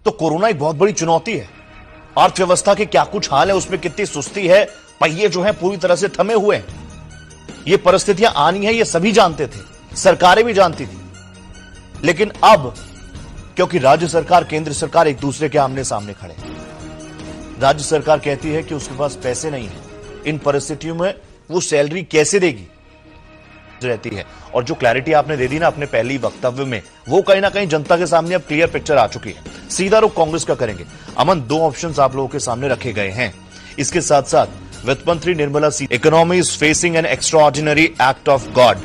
तो कोरोना एक बहुत बड़ी चुनौती है। अर्थव्यवस्था के क्या कुछ हाल है, उसमें कितनी सुस्ती है, पहिए जो है पूरी तरह से थमे हुए हैं। ये परिस्थितियां आनी है, ये सभी जानते थे, सरकारें भी जानती थी। लेकिन अब क्योंकि राज्य सरकार केंद्र सरकार एक दूसरे के आमने सामने खड़े, राज्य सरकार कहती है कि उसके पास पैसे नहीं है, इन परिस्थितियों में वो सैलरी कैसे देगी रहती है। और जो क्लैरिटी आपने दे दी ना अपने पहले वक्तव्य में, वो कहीं ना कहीं जनता के सामने अब क्लियर पिक्चर आ चुकी है। सीधा रुख कांग्रेस का करेंगे। अमन, दो ऑप्शंस आप लोगों के सामने रखे गए हैं। इसके साथ साथ वित्त मंत्री Nirmala Sitharaman, economy is facing an extraordinary act of God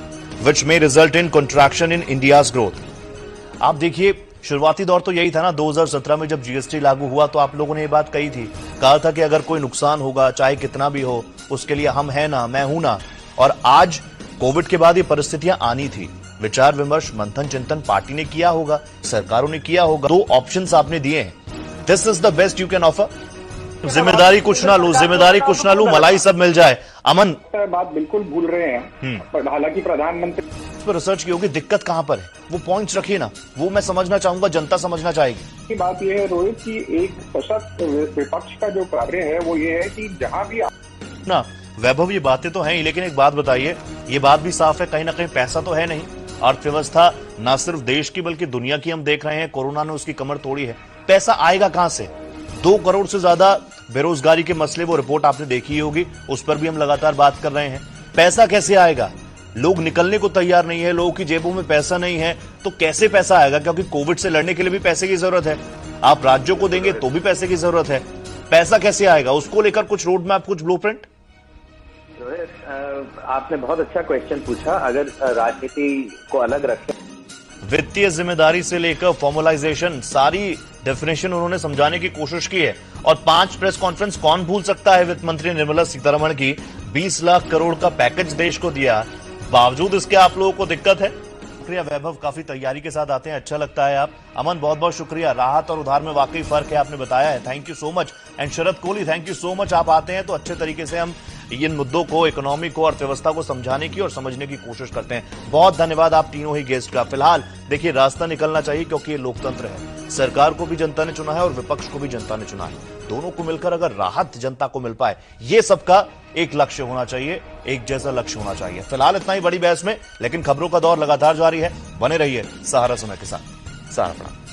which may result in contraction in India's growth. आप देखिए, शुरुआती दौर तो यही था ना, 2017 में जब जीएसटी लागू हुआ तो आप लोगों ने ये बात कही थी, कहा था कि अगर कोई नुकसान होगा चाहे कितना भी हो, उसके लिए हम हैं ना, मैं हूं ना। और आज कोविड के बाद ये परिस्थितियां आनी थी, विचार विमर्श मंथन चिंतन पार्टी ने किया होगा, सरकारों ने किया होगा। दो ऑप्शंस आपने दिए हैं, this is the best you can offer. जिम्मेदारी कुछ ना लूं, जिम्मेदारी कुछ ना लूं, मलाई सब मिल जाए। अमन, बात बिल्कुल भूल रहे हैं, पर हालांकि प्रधानमंत्री इस पर रिसर्च की होगी, दिक्कत कहां पर है, वो पॉइंट्स रखिए ना, वो मैं समझना चाहूंगा, जनता समझना चाहेगी। बात यह है रोहित कि एक सशक्त विपक्ष का जो कार्य है वो ये है कि जहां भी ना वैभव, ये बातें तो हैं ही, लेकिन एक बात बताइए, ये बात भी साफ है, कहीं ना कहीं पैसा तो है नहीं। अर्थव्यवस्था ना सिर्फ देश की बल्कि दुनिया की हम देख रहे हैं, कोरोना ने उसकी कमर तोड़ी है। पैसा आएगा कहां से? 2 करोड़ से ज्यादा बेरोजगारी के मसले, वो रिपोर्ट आपने देखी होगी, उस पर भी हम लगातार बात कर रहे हैं। पैसा कैसे आएगा? लोग निकलने को तैयार नहीं है, लोगों की जेबों में पैसा नहीं है, तो कैसे पैसा आएगा? क्योंकि कोविड से लड़ने के लिए भी पैसे की जरूरत है, आप राज्यों को देंगे तो भी पैसे की जरूरत है। पैसा कैसे आएगा, उसको लेकर कुछ रोड मैप, कुछ ब्लूप्रिंट? आपने बहुत अच्छा क्वेश्चन पूछा। अगर राजनीति को अलग रखें, वित्तीय जिम्मेदारी से लेकर फॉर्मलाइजेशन, सारी डेफिनेशन उन्होंने समझाने की कोशिश की है। और 5 प्रेस कॉन्फ्रेंस कौन भूल सकता है वित्त मंत्री निर्मला सीतारमण की, 20 लाख करोड़ का पैकेज देश को दिया, बावजूद इसके आप लोगों को दिक्कत है। शुक्रिया वैभव, काफी तैयारी के साथ आते हैं, अच्छा लगता है आप। अमन, बहुत बहुत शुक्रिया, राहत और उधार में वाकई फर्क है, आपने बताया है, thank you so much. And Sharad Kohli, thank you so much, आप आते हैं तो अच्छे तरीके से हम इन मुद्दों को, इकोनॉमी को, अर्थव्यवस्था को समझाने की और समझने की कोशिश करते हैं। बहुत धन्यवाद आप तीनों ही गेस्ट का। फिलहाल देखिए, रास्ता निकलना चाहिए क्योंकि ये लोकतंत्र है, सरकार को भी जनता ने चुना है और विपक्ष को भी जनता ने चुना है। दोनों को मिलकर अगर राहत जनता को मिल पाए, ये सबका एक लक्ष्य होना चाहिए, एक जैसा लक्ष्य होना चाहिए। फिलहाल इतना ही बड़ी बहस में, लेकिन खबरों का दौर लगातार जारी है, बने रहिए सहारा समय के साथ। सहारा प्रणाम।